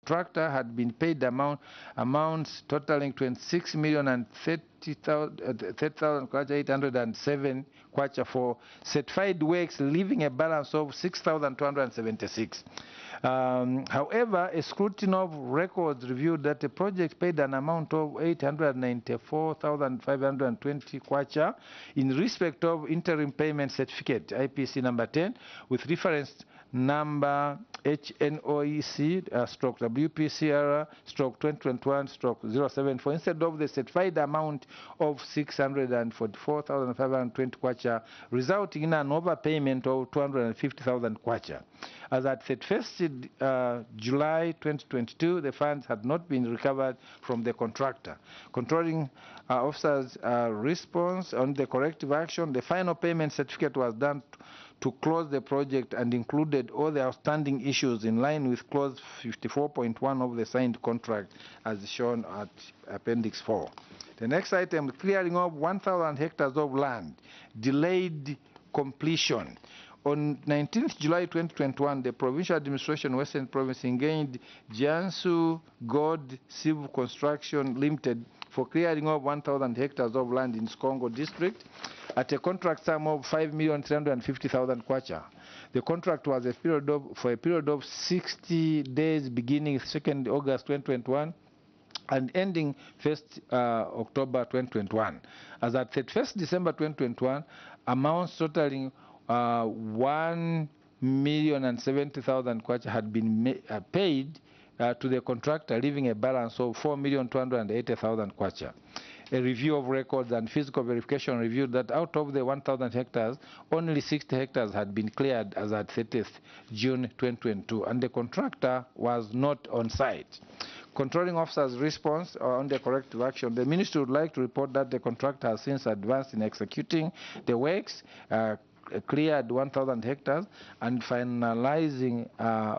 contractor had been paid amounts totaling 26,030,807 kwacha for certified works, leaving a balance of 6,276. However, a scrutiny of records revealed that the project paid an amount of 894,520 kwacha in respect of interim payment certificate IPC number 10 with reference number HNOEC stroke WPCR stroke 2021 stroke 074 instead of the certified amount of 644,520 kwacha, resulting in an overpayment of 250,000 kwacha. As at 31st July 2022, the funds had not been recovered from the contractor. Controlling officers' response on the corrective action, the final payment certificate was done to close the project and included all the outstanding issues in line with clause 54.1 of the signed contract as shown at Appendix 4. The next item, clearing of 1,000 hectares of land, delayed completion. On 19th July 2021, the Provincial Administration Western Province engaged Jiangsu Gold Civil Construction Limited for clearing of 1,000 hectares of land in Skongo district at a contract sum of 5,350,000 kwacha. The contract was for a period of 60 days beginning 2nd August 2021 and ending 1st October 2021. As at 31st December 2021, amounts totaling 1,070,000 kwacha had been paid to the contractor, leaving a balance of 4,280,000 kwacha. A review of records and physical verification revealed that out of the 1,000 hectares, only 60 hectares had been cleared as at 30th June 2022, and the contractor was not on site. Controlling officers' response on the corrective action, the ministry would like to report that the contractor has since advanced in executing the works, cleared 1,000 hectares and finalizing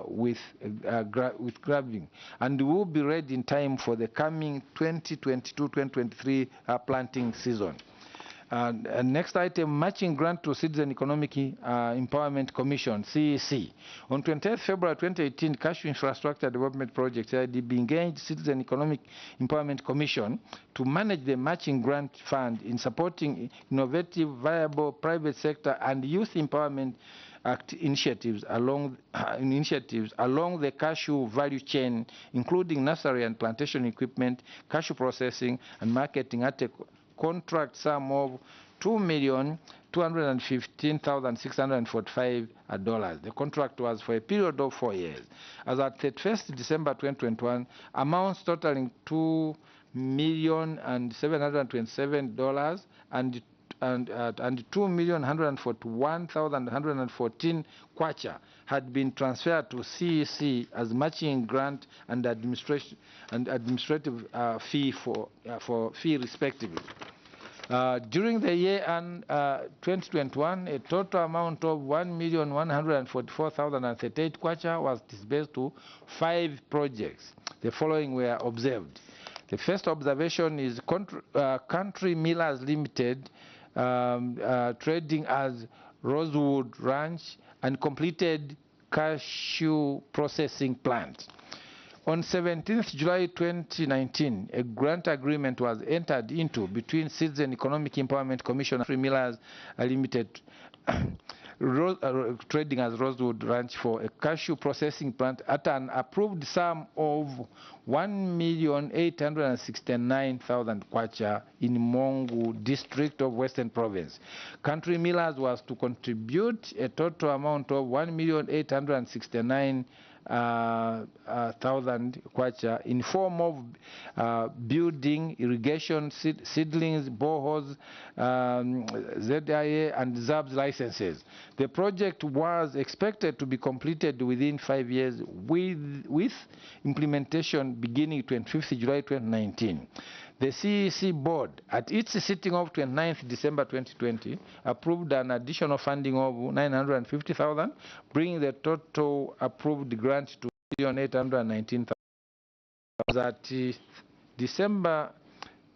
with graving, and will be ready in time for the coming 2022-2023 planting season. Next item, matching grant to Citizen Economic Empowerment Commission, CEC. On 20th February 2018, Cashew Infrastructure Development Project, CIDB, engaged Citizen Economic Empowerment Commission to manage the matching grant fund in supporting innovative, viable private sector and youth empowerment initiatives along the cashew value chain, including nursery and plantation equipment, cashew processing and marketing at a contract sum of $2,215,645. The contract was for a period of 4 years. As at 31st December 2021, amounts totaling $2,727,000 and $2,141,114 kwacha had been transferred to CEC as matching grant and administrative fee respectively. During the year 2021, a total amount of 1,144,038 kwacha was disbursed to 5 projects. The following were observed. The first observation is Country Millers Limited, trading as Rosewood Ranch and completed cashew processing plant. On 17th July 2019, a grant agreement was entered into between Citizen Economic Empowerment Commission and Country Millers Limited, trading as Rosewood Ranch, for a cashew processing plant at an approved sum of 1,869,000 kwacha in Mongu district of Western Province. Country Millers was to contribute a total amount of 1,869,000 kwacha in form of building, irrigation, seedlings, boreholes, ZIA and ZABS licenses. The project was expected to be completed within 5 years with implementation beginning 25th July 2019. The CEC board, at its sitting of 29th December 2020, approved an additional funding of 950,000, bringing the total approved grant to 1,819,000. At December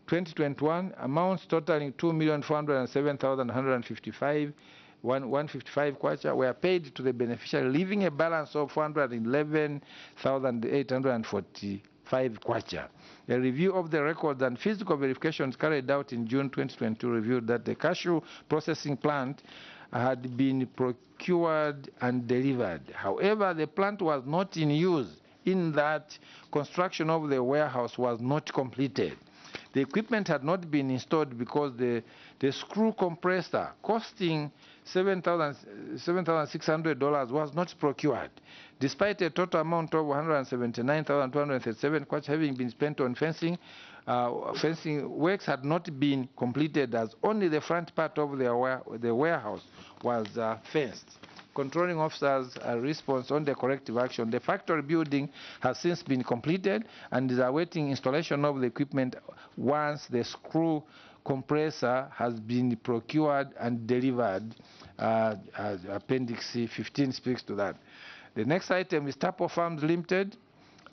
2021, amounts totaling 2,407,155 155 kwacha were paid to the beneficiary, leaving a balance of 411,845 kwacha. A review of the records and physical verifications carried out in June 2022 revealed that the cashew processing plant had been procured and delivered. However, the plant was not in use, in that construction of the warehouse was not completed. The equipment had not been installed because the screw compressor costing $7,600 was not procured, despite a total amount of 179,237 kwacha having been spent on fencing. Fencing works had not been completed, as only the front part of the warehouse was fenced. Controlling officers' response on the corrective action. The factory building has since been completed and is awaiting installation of the equipment once the screw compressor has been procured and delivered. Appendix 15 speaks to that. The next item is Tapo Farms Limited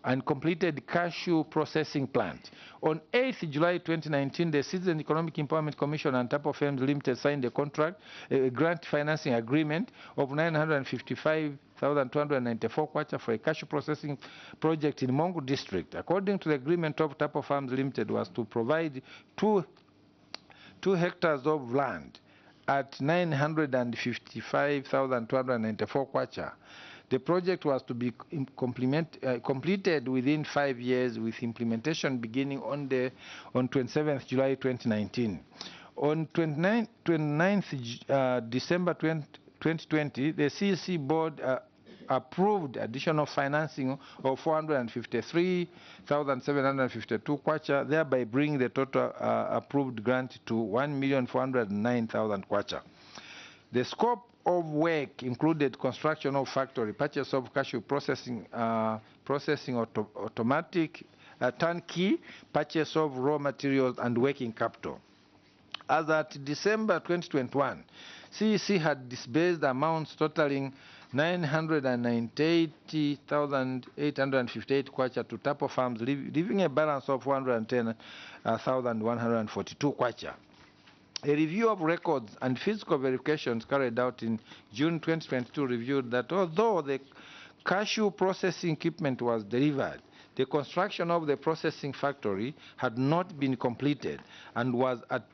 and completed cashew processing plant. On 8th July 2019, the Citizen Economic Empowerment Commission and Tapo Farms Limited signed a contract, a grant financing agreement of 955,294 kwacha for a cashew processing project in Mongu district. According to the agreement of Tapo Farms Limited was to provide 2 hectares of land at 955,294 kwacha. The project was to be completed within 5 years, with implementation beginning on 27th July 2019. On 29th December 2020, the CEC board approved additional financing of 453,752 kwacha, thereby bringing the total approved grant to 1,409,000 kwacha. The scope of work included construction of factory, purchase of cashew processing automatic turnkey, purchase of raw materials and working capital. As at December 2021, CEC had disbursed amounts totaling 998,858 kwacha to Tapo Farms, leaving a balance of 110,142 kwacha. A review of records and physical verifications carried out in June 2022 revealed that although the cashew processing equipment was delivered, the construction of the processing factory had not been completed and was at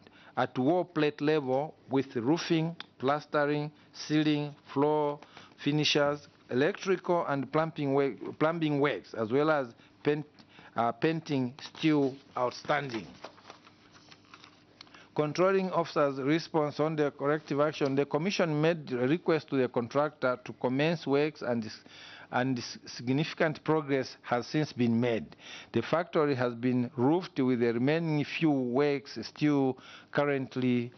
wall plate level, with roofing, plastering, ceiling, floor finishers, electrical and plumbing works, as well as painting still outstanding. Controlling officers' response on the corrective action. The Commission made a request to the contractor to commence works, and significant progress has since been made. The factory has been roofed, with the remaining few works still currently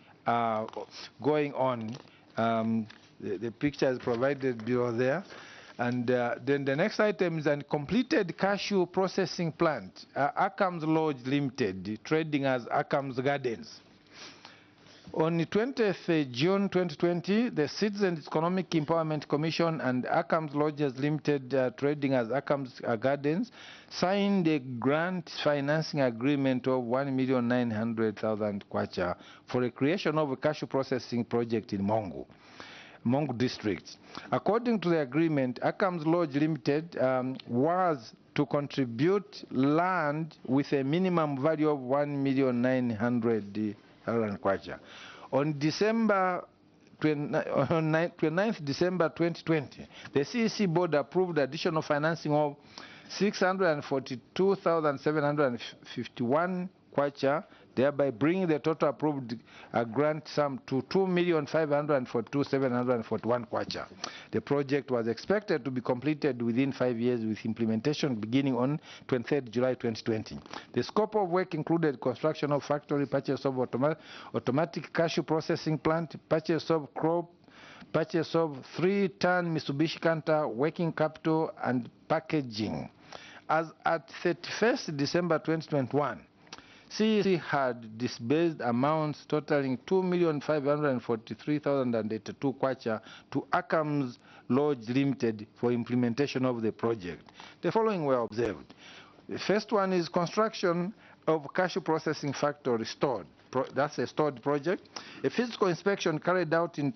going on. The picture is provided below there. And then the next item is a completed cashew processing plant, Akams Lodge Limited, trading as Akams Gardens. On the 20th June 2020, the Citizens Economic Empowerment Commission and Akams Lodges Limited, trading as Akams Gardens, signed a grant financing agreement of 1,900,000 kwacha for the creation of a cashew processing project in Mongu district. According to the agreement, Akams Lodge Limited was to contribute land with a minimum value of 1,900,000 kwacha. On 29th December 2020, the CEC board approved additional financing of 642,751 kwacha, thereby bringing the total approved grant sum to 2,542,741 kwacha. The project was expected to be completed within 5 years, with implementation beginning on 23rd July 2020. The scope of work included construction of factory, purchase of automatic cashew processing plant, purchase of crop, purchase of 3-ton Mitsubishi Canter, working capital and packaging. As at 31st December 2021, CEC had disbursed amounts totaling 2,543,082 kwacha to Akams Lodge Limited for implementation of the project. The following were observed. The first one is construction of cashew processing factory stored. that's a stored project. A physical inspection carried out in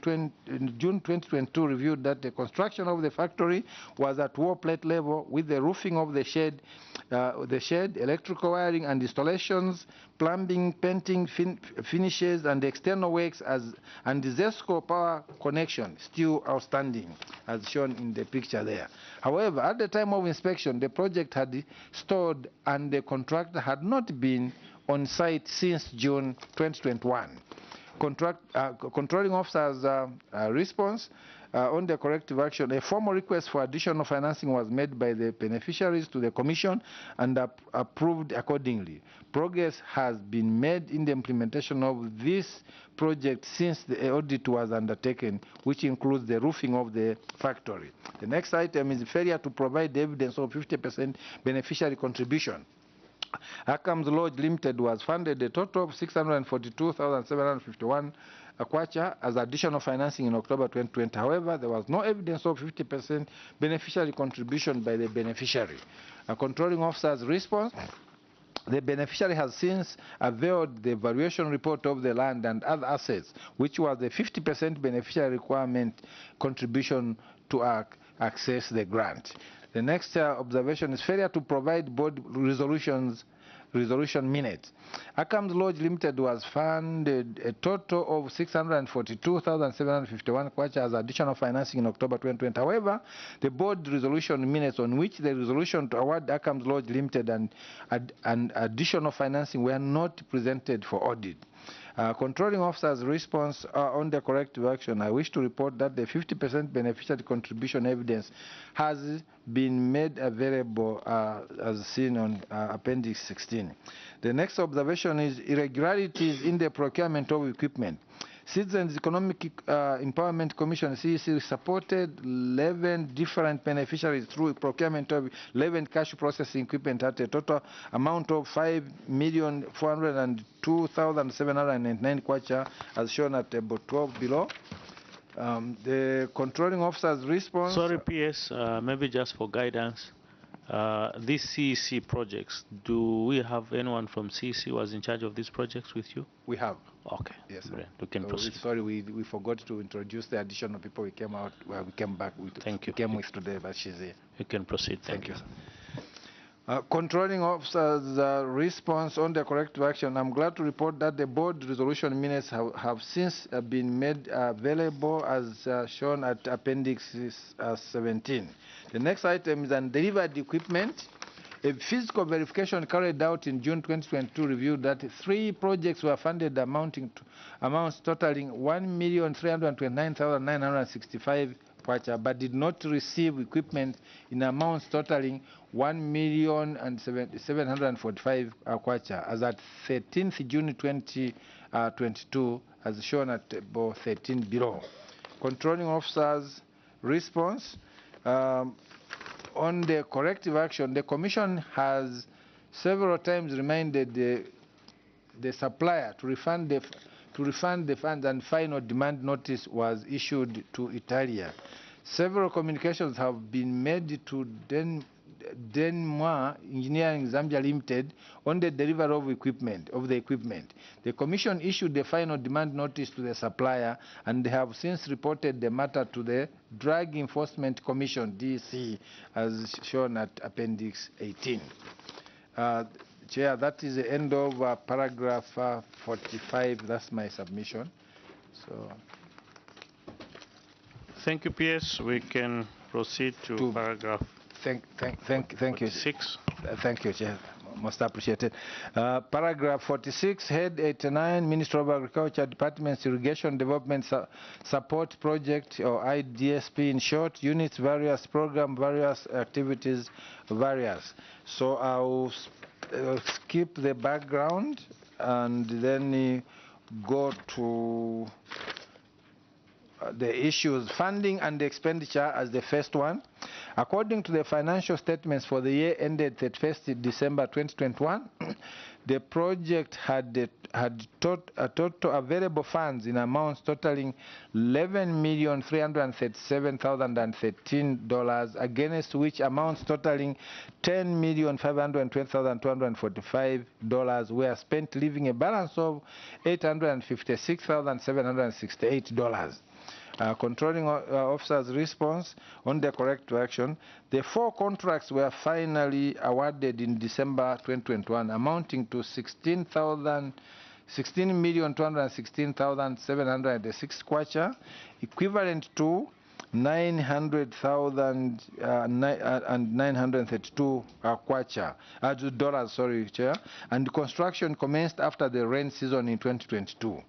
June 2022 reviewed that the construction of the factory was at wall plate level with the roofing of the shed, electrical wiring and installations, plumbing, painting, finishes, and external works and the ZESCO power connection still outstanding, as shown in the picture there. However, at the time of inspection, the project had stalled and the contractor had not been on site since June 2021. Controlling officers' response on the corrective action, a formal request for additional financing was made by the beneficiaries to the Commission and approved accordingly. Progress has been made in the implementation of this project since the audit was undertaken, which includes the roofing of the factory. The next item is failure to provide evidence of 50% beneficiary contribution. Akams Lodge Limited was funded a total of 642,751 kwacha as additional financing in October 2020. However, there was no evidence of 50% beneficiary contribution by the beneficiary. A controlling officer's response: the beneficiary has since availed the valuation report of the land and other assets, which was the 50% beneficiary requirement contribution to access the grant. The next observation is failure to provide board resolution minutes. Akams Lodge Limited was funded a total of 642,751 kwacha as additional financing in October 2020. However, the board resolution minutes on which the resolution to award Akams Lodge Limited and additional financing were not presented for audit. Controlling officer's response on the corrective action, I wish to report that the 50% beneficiary contribution evidence has been made available as seen on Appendix 16. The next observation is irregularities in the procurement of equipment. Citizens Economic Empowerment Commission (CEC) supported 11 different beneficiaries through procurement of 11 cash processing equipment at a total amount of 5,402,799 kwacha, as shown at table 12 below. The controlling officer's response. Sorry, PS, maybe just for guidance. These CEC projects, do we have anyone from CEC who was in charge of these projects with you? We have. Okay. Yes, sir. We can proceed. Sorry, we forgot to introduce the additional people we came back with. Thank you. We came with today, but she's here. You can proceed. Thank you. Sir. Controlling officer's response on the corrective action. I'm glad to report that the board resolution minutes have since been made available as shown at Appendix 17. The next item is undelivered equipment. A physical verification carried out in June 2022 reviewed that 3 projects were funded amounts totaling 1,329,965 kwacha, but did not receive equipment in amounts totaling 1,745,000 kwacha, as at 13th June 2022, as shown at table 13 below. Controlling officers' response. On the corrective action, the Commission has several times reminded the supplier to refund the funds, and final demand notice was issued to Italia. Several communications have been made to Denmark Engineering Zambia Limited on the delivery of the equipment. The Commission issued the final demand notice to the supplier, and they have since reported the matter to the Drug Enforcement Commission (DC), as shown at Appendix 18. Chair, that is the end of paragraph 45. That's my submission. So. Thank you, PS. We can proceed to paragraph. Thank you. 46. Thank you, Chair. Most appreciated. Paragraph 46, Head 89, Ministry of Agriculture, Department's Irrigation Development Support Project, or IDSP in short, units, various program, various activities, various. So I'll skip the background and then go to the issues, funding and expenditure as the first one. According to the financial statements for the year ended 31st December 2021, The project had total available funds in amounts totaling $11,337,013, against which amounts totaling $10,520,245 were spent, leaving a balance of $856,768. Controlling officers' response on the corrective action, the 4 contracts were finally awarded in December 2021, amounting to $16,216,706 kwacha, equivalent to 900,932 kwacha, dollars, sorry, Chair, and construction commenced after the rain season in 2022.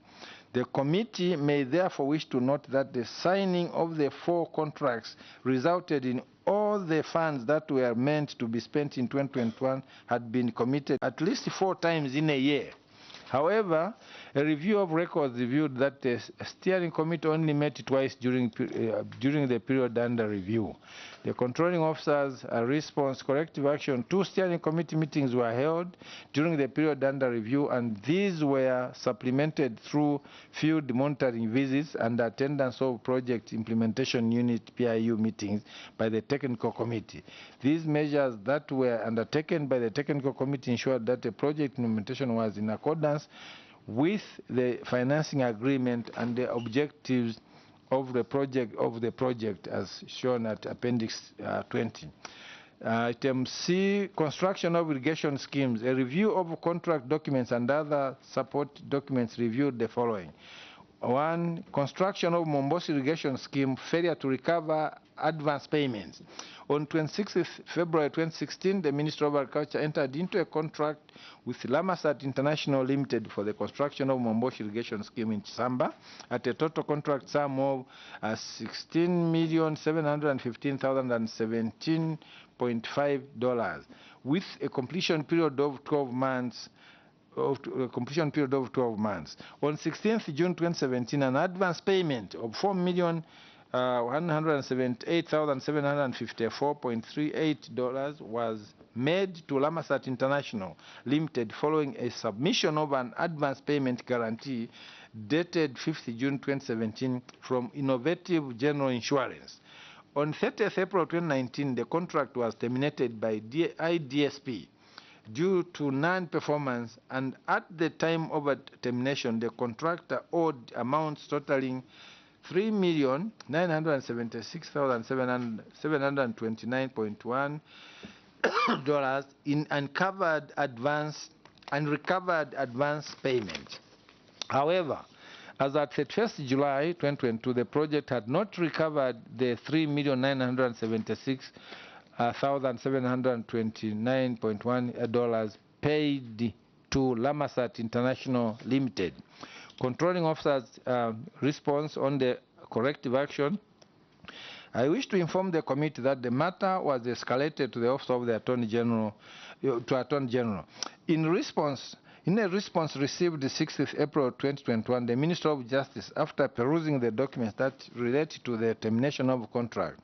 The committee may therefore wish to note that the signing of the 4 contracts resulted in all the funds that were meant to be spent in 2021 had been committed at least 4 times in a year. However, a review of records revealed that the steering committee only met twice during the period under review. The controlling officers' response corrective action, 2 steering committee meetings were held during the period under review, and these were supplemented through field monitoring visits and attendance of project implementation unit PIU meetings by the technical committee. These measures that were undertaken by the technical committee ensured that the project implementation was in accordance with the financing agreement and the objectives of the project as shown at Appendix 20. Item C, construction of irrigation schemes. A review of contract documents and other support documents reviewed the following. 1. Construction of Mombosi irrigation scheme, failure to recover advance payments. On 26 February 2016, the Ministry of Agriculture entered into a contract with Lamasat International Limited for the construction of Mombosi irrigation scheme in Zambia at a total contract sum of $16,715,017.5 with a completion period of 12 months. On 16th June 2017, an advance payment of $4,178,754.38 was made to Lamasat International Limited following a submission of an advance payment guarantee dated 5th June 2017 from Innovative General Insurance. On 30th April 2019, the contract was terminated by IDSP due to non-performance, and at the time of termination, the contractor owed amounts totaling $3,976,729.1 in uncovered advance and recovered advance payment. However, as at 31st July 2022, the project had not recovered the $3,976,729.1 paid to Lamasat International Limited. Controlling officers' response on the corrective action. I wish to inform the committee that the matter was escalated to the Office of the Attorney General, In a response received 6th April 2021, the Minister of Justice, after perusing the documents that relate to the termination of contract,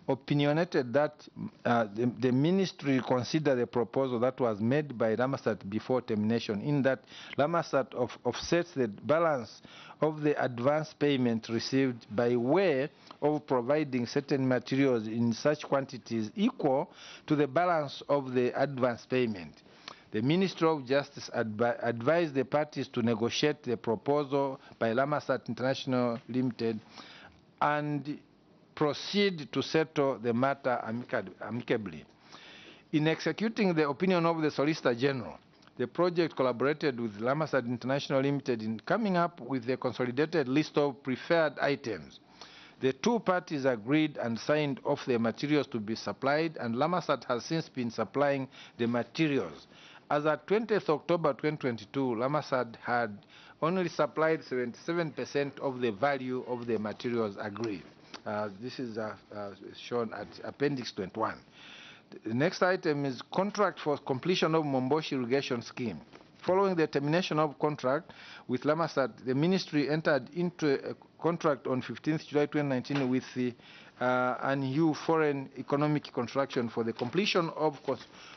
opinionated that the ministry consider the proposal that was made by Lamasat before termination, in that Lamasat offsets the balance of the advance payment received by way of providing certain materials in such quantities equal to the balance of the advance payment. The Ministry of Justice advised the parties to negotiate the proposal by Lamasat International Limited and proceed to settle the matter amicably. In executing the opinion of the Solicitor General, the project collaborated with Lamasat International Limited in coming up with a consolidated list of preferred items. The 2 parties agreed and signed off the materials to be supplied, and Lamasat has since been supplying the materials. As at 20th October 2022, Lamasat had only supplied 77% of the value of the materials agreed. This is shown at Appendix 21. The next item is contract for completion of Mombosi irrigation scheme. Following the termination of contract with Lamasat, the ministry entered into a contract on 15th July 2019 with the and new foreign economic construction for the completion of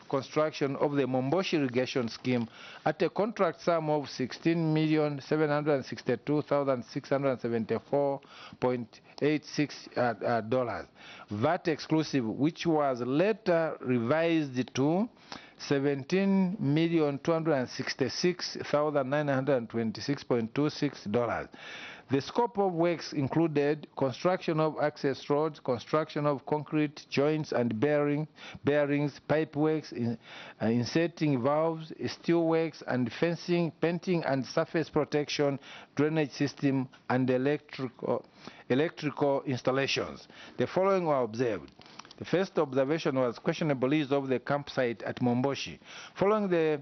construction of the Momboshi irrigation scheme at a contract sum of $16,762,674.86 VAT exclusive, which was later revised to $17,266,926.26. The scope of works included construction of access roads, construction of concrete joints and bearings, pipe works, inserting valves, steel works, and fencing, painting and surface protection, drainage system, and electrical installations. The following were observed. The first observation was questionable use of the campsite at Momboshi. Following the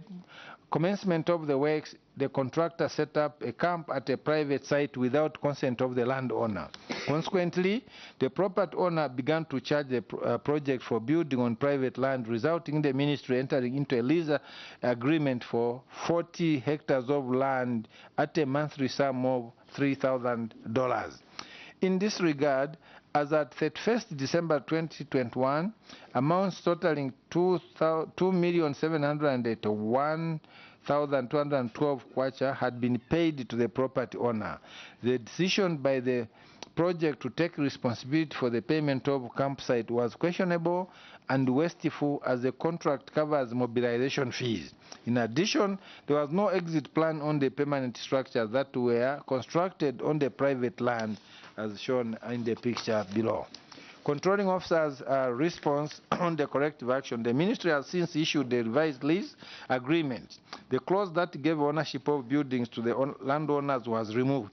commencement of the works, the contractor set up a camp at a private site without consent of the landowner. Consequently, the property owner began to charge the project for building on private land, resulting in the ministry entering into a lease agreement for 40 hectares of land at a monthly sum of $3,000. In this regard, as at 31st December 2021, amounts totaling $2,781,212 kwacha had been paid to the property owner. The decision by the project to take responsibility for the payment of campsite was questionable and wasteful, as the contract covers mobilization fees. In addition, there was no exit plan on the permanent structures that were constructed on the private land, as shown in the picture below. Controlling officers' response on the corrective action: the ministry has since issued a revised lease agreement. The clause that gave ownership of buildings to the landowners was removed.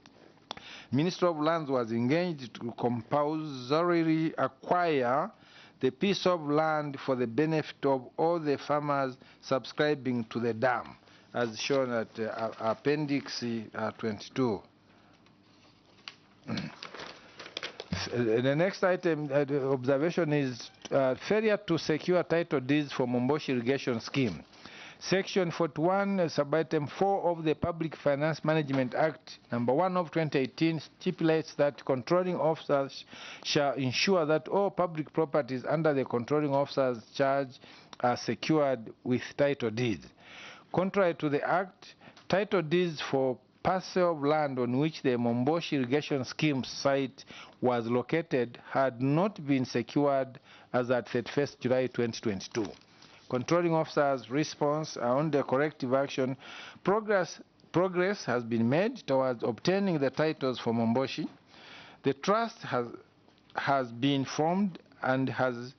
Ministry of Lands was engaged to compulsorily acquire the piece of land for the benefit of all the farmers subscribing to the dam, as shown at Appendix 22. The next item, observation, is failure to secure title deeds for Momboshi irrigation scheme. Section 41, subitem 4 of the Public Finance Management Act, number 1 of 2018, stipulates that controlling officers shall ensure that all public properties under the controlling officer's charge are secured with title deeds. Contrary to the Act, title deeds for parcel of land on which the Momboshi irrigation scheme site was located had not been secured as at 31st July 2022. Controlling officers' response on the corrective action: progress has been made towards obtaining the titles for Momboshi. The trust has been formed and has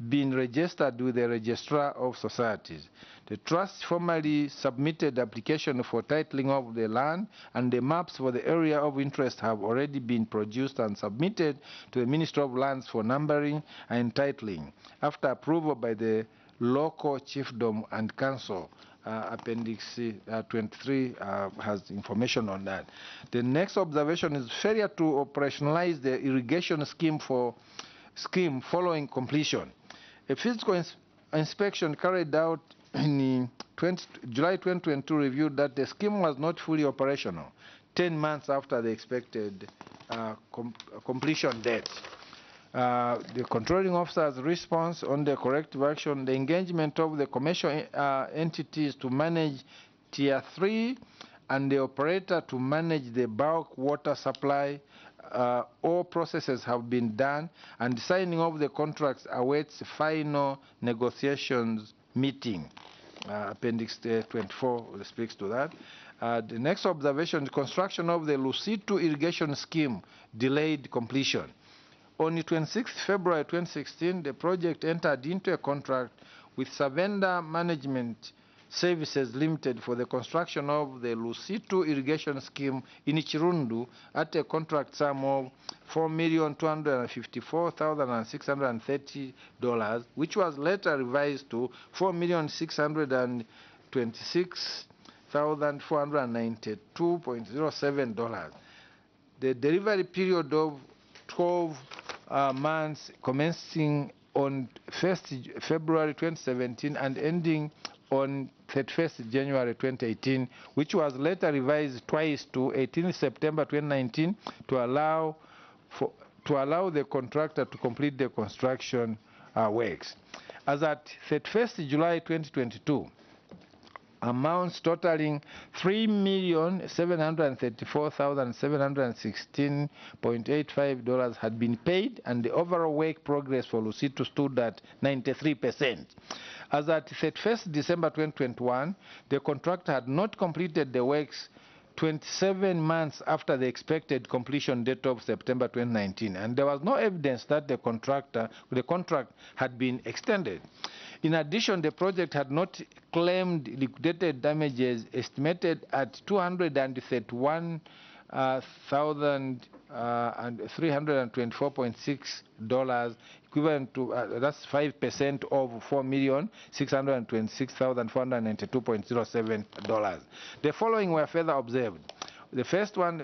been registered with the Registrar of Societies. The trust formally submitted application for titling of the land, and the maps for the area of interest have already been produced and submitted to the Ministry of Lands for numbering and titling, after approval by the local chiefdom and council. Appendix 23 has information on that. The next observation is failure to operationalize the irrigation scheme following completion. A physical inspection carried out in July 2022 reviewed that the scheme was not fully operational 10 months after the expected completion date. The controlling officer's response on the corrective action: the engagement of the commercial entities to manage Tier 3 and the operator to manage the bulk water supply. All processes have been done, and signing of the contracts awaits final negotiations meeting. Appendix 24 speaks to that. The next observation: the construction of the Lusitu irrigation scheme delayed completion. On the 26th February 2016, the project entered into a contract with Savenda Management Services Limited for the construction of the Lusitu irrigation scheme in Chirundu at a contract sum of $4,254,630, which was later revised to $4,626,492.07. The delivery period of 12 months, commencing on 1st February 2017 and ending on 31st January 2018, which was later revised twice to 18th September 2019 to allow to allow the contractor to complete the construction works. As at 31st July 2022, amounts totaling $3,734,716.85 had been paid, and the overall work progress for Lusito stood at 93%. As at 31st December 2021, the contractor had not completed the works 27 months after the expected completion date of September 2019, and there was no evidence that the contract had been extended. In addition, the project had not claimed liquidated damages estimated at $231,324.6, equivalent to that's 5% of $4,626,492.07. The following were further observed. The first one,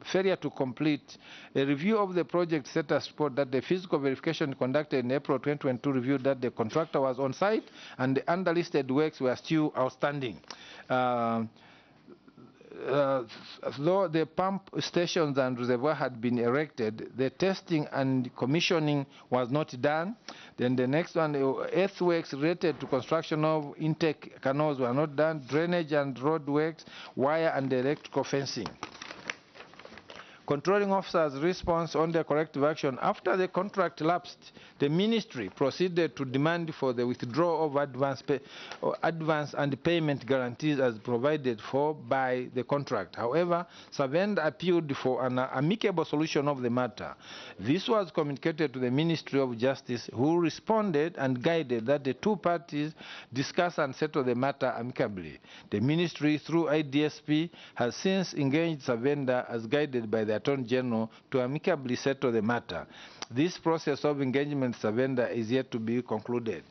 failure to complete. A review of the project status report that the physical verification conducted in April 2022 reviewed that the contractor was on site and the underlisted works were still outstanding. Though the pump stations and reservoir had been erected, the testing and commissioning was not done. Then the next one, earthworks related to construction of intake canals were not done, drainage and road works, wire and electrical fencing. Controlling officer's response on the corrective action. After the contract lapsed, the ministry proceeded to demand for the withdrawal of advance and payment guarantees as provided for by the contract. However, Savenda appealed for an amicable solution of the matter. This was communicated to the Ministry of Justice, who responded and guided that the two parties discuss and settle the matter amicably. The ministry, through IDSP, has since engaged Savenda as guided by the Attorney General to amicably settle the matter. This process of engagement Savenda is yet to be concluded.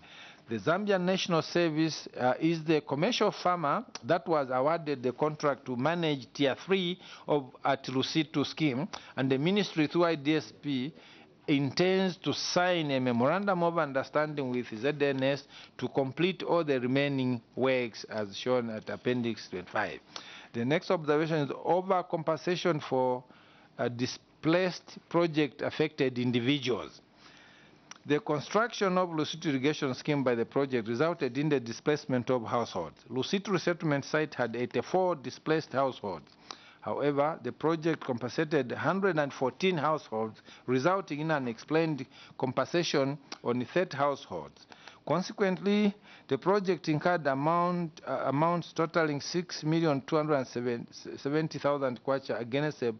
The Zambian National Service is the commercial farmer that was awarded the contract to manage Tier 3 of at Lusito scheme, and the ministry through IDSP intends to sign a memorandum of understanding with ZNS to complete all the remaining works as shown at Appendix 25. The next observation is overcompensation for displaced project-affected individuals. The construction of Lusito irrigation scheme by the project resulted in the displacement of households. Lusito resettlement site had 84 displaced households. However, the project compensated 114 households, resulting in an explained compensation on 30 households. Consequently, the project incurred amounts totaling 6,270,000 kwacha against a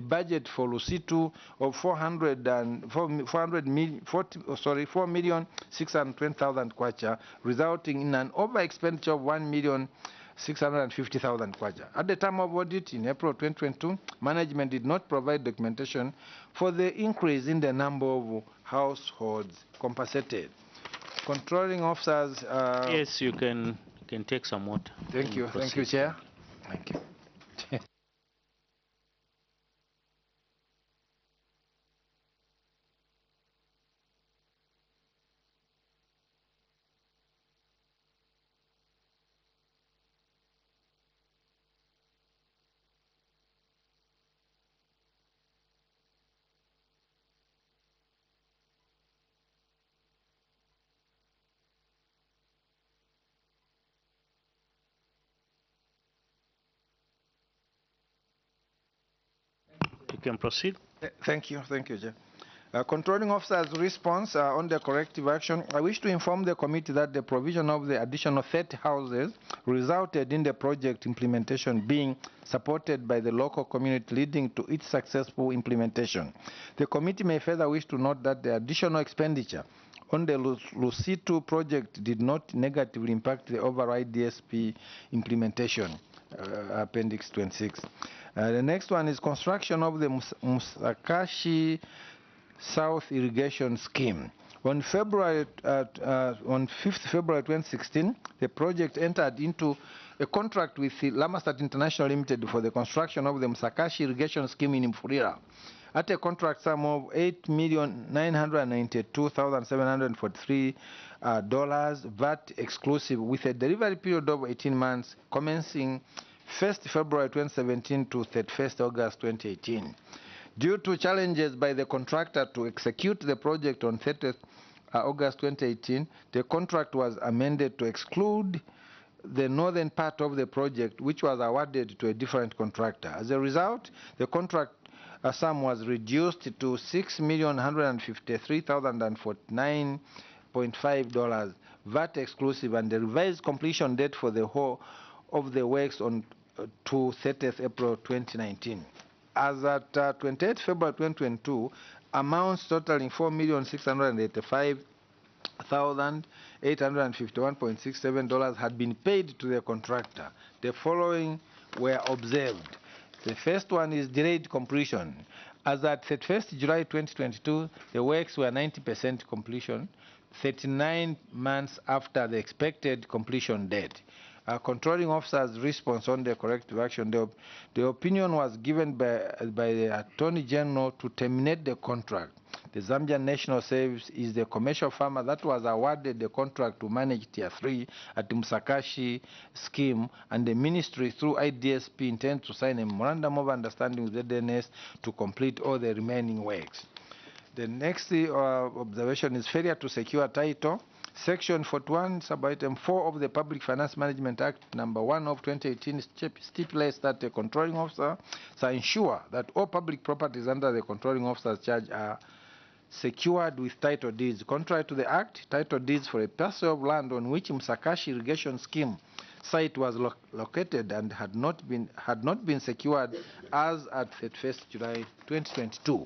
budget for Lusito of 4,620,000 kwacha, resulting in an over expenditure of 1,650,000 kwacha. At the time of audit in April 2022, management did not provide documentation for the increase in the number of households compensated. Controlling officers. Yes, you can take some water. Thank you. Thank you, Chair. Thank you. You can proceed. Thank you, Chair. Controlling officer's response on the corrective action. I wish to inform the committee that the provision of the additional 30 houses resulted in the project implementation being supported by the local community, leading to its successful implementation. The committee may further wish to note that the additional expenditure on the Lusito project did not negatively impact the overall IDSP implementation, Appendix 26. The next one is construction of the Musakashi South Irrigation Scheme. On 5th February 2016, the project entered into a contract with Lamastat International Limited for the construction of the Musakashi Irrigation Scheme in Mfulira at a contract sum of $8,992,743, VAT exclusive, with a delivery period of 18 months commencing 1st February 2017 to 31st August 2018. Due to challenges by the contractor to execute the project on 30th August 2018, the contract was amended to exclude the northern part of the project, which was awarded to a different contractor. As a result, the contract sum was reduced to $6,153,049.5 VAT exclusive, and the revised completion date for the whole of the works on to 30th April 2019. As at 28th February 2022, amounts totaling $4,685,851.67 had been paid to the contractor. The following were observed. The first one is delayed completion. As at 31st July 2022, the works were 90% completion, 39 months after the expected completion date. Controlling officer's response on the corrective action, the opinion was given by the Attorney General to terminate the contract. The Zambian National Service is the commercial farmer that was awarded the contract to manage Tier 3 at the Musakashi scheme, and the ministry through IDSP intends to sign a memorandum of understanding with ZNS to complete all the remaining works. The next observation is failure to secure title. Section 41, subitem 4 of the Public Finance Management Act number 1 of 2018 stipulates that the controlling officer shall ensure that all public properties under the controlling officer's charge are secured with title deeds. Contrary to the Act, title deeds for a parcel of land on which Musakashi irrigation scheme site was located and had not been secured as at 31st July 2022.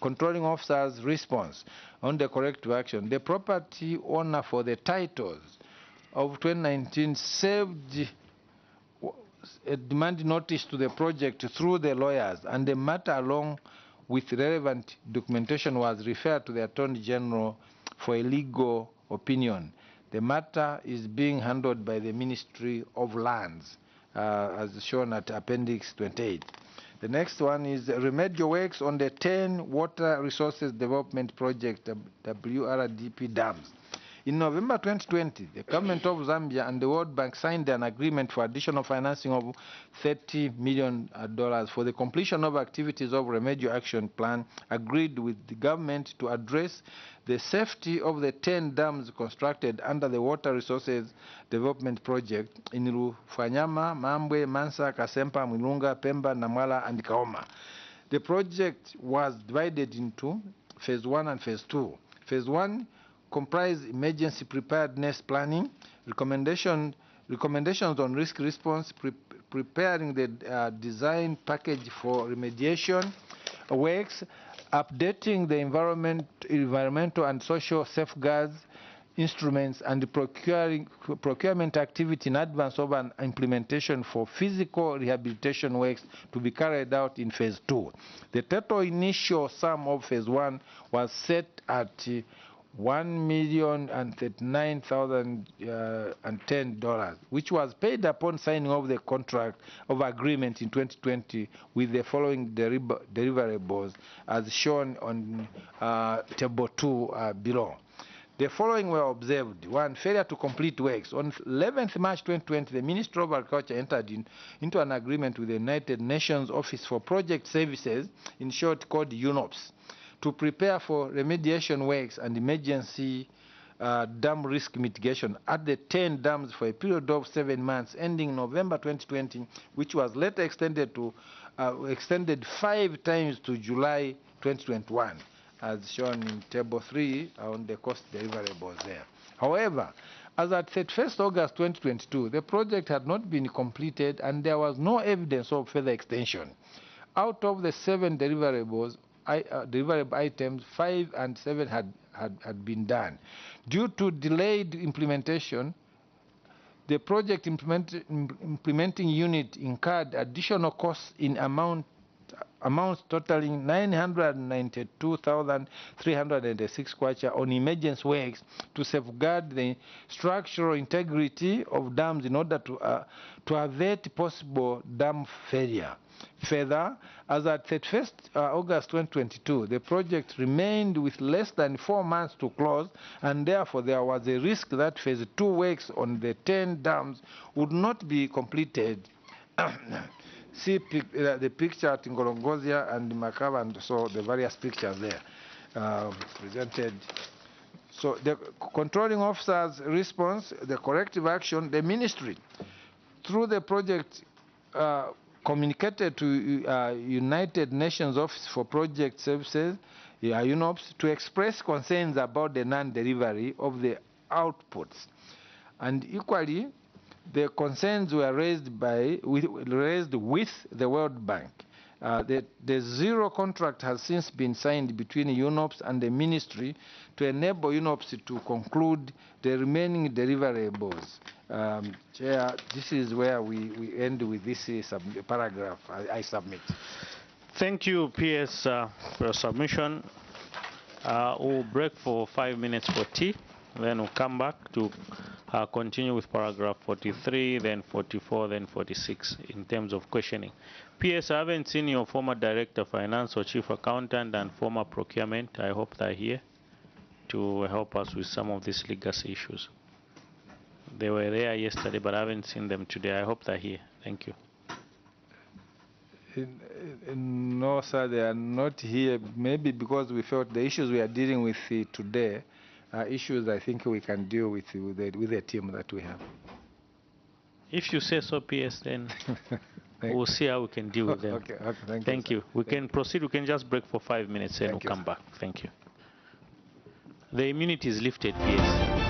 Controlling officer's response on the corrective action. The property owner for the titles of 2019 served a demand notice to the project through the lawyers, and the matter along with relevant documentation was referred to the Attorney General for a legal opinion. The matter is being handled by the Ministry of Lands, as shown at Appendix 28. The next one is remedial works on the 10 Water Resources Development Project, WRDP dams. In November 2020, the government of Zambia and the World Bank signed an agreement for additional financing of $30 million for the completion of activities of remedial action plan agreed with the government to address the safety of the 10 dams constructed under the Water Resources Development Project in Rufanyama, Mambwe, Mansa, Kasempa, Mwilunga, Pemba, Namwala, and Kaoma. The project was divided into Phase 1 and Phase 2. Phase 1 comprise emergency preparedness planning, recommendations on risk response, preparing the design package for remediation works, updating the environmental and social safeguards instruments, and procurement activity in advance of an implementation for physical rehabilitation works to be carried out in Phase 2. The total initial sum of Phase 1 was set at $1,039,010, which was paid upon signing of the contract of agreement in 2020 with the following deliverables as shown on Table 2 below. The following were observed. 1. Failure to complete works. On 11th March 2020, the Ministry of Agriculture entered into an agreement with the United Nations Office for Project Services, in short called UNOPS, to prepare for remediation works and emergency dam risk mitigation at the 10 dams for a period of 7 months ending November 2020, which was later extended 5 times to July 2021, as shown in Table 3 on the cost deliverables there. However, as at 31st August 2022, the project had not been completed and there was no evidence of further extension. Out of the 7 deliverables, deliverable items, 5 and 7 had been done. Due to delayed implementation, the project implementing unit incurred additional costs in amounts totaling 992,306 kwacha on emergency works to safeguard the structural integrity of dams in order to avert possible dam failure. Further, as at 31st August 2022, the project remained with less than 4 months to close, and therefore there was a risk that Phase 2 works on the 10 dams would not be completed see the picture at Ngorongozia and Makaba, and so the various pictures there presented. So the controlling officer's response, the corrective action, the ministry, through the project, communicated to United Nations Office for Project Services, UNOPS, to express concerns about the non-delivery of the outputs. And equally, the concerns were raised with the World Bank. The zero contract has since been signed between UNOPS and the ministry to enable UNOPS to conclude the remaining deliverables. Chair, this is where we end with this paragraph I submit. Thank you, PS, for your submission. We'll break for 5 minutes for tea, then we'll come back to continue with paragraph 43, then 44, then 46 in terms of questioning. PS, I haven't seen your former director of finance or chief accountant and former procurement. I hope they're here to help us with some of these legacy issues. They were there yesterday, but I haven't seen them today. I hope they're here. Thank you. No, sir, they are not here. Maybe because we felt the issues we are dealing with today are issues I think we can deal with the team that we have. If you say so, PS, then we'll see how we can deal with them. Okay, thank you. Thank you. We can proceed. We can just break for 5 minutes and we'll come back. Thank you. The immunity is lifted, PS.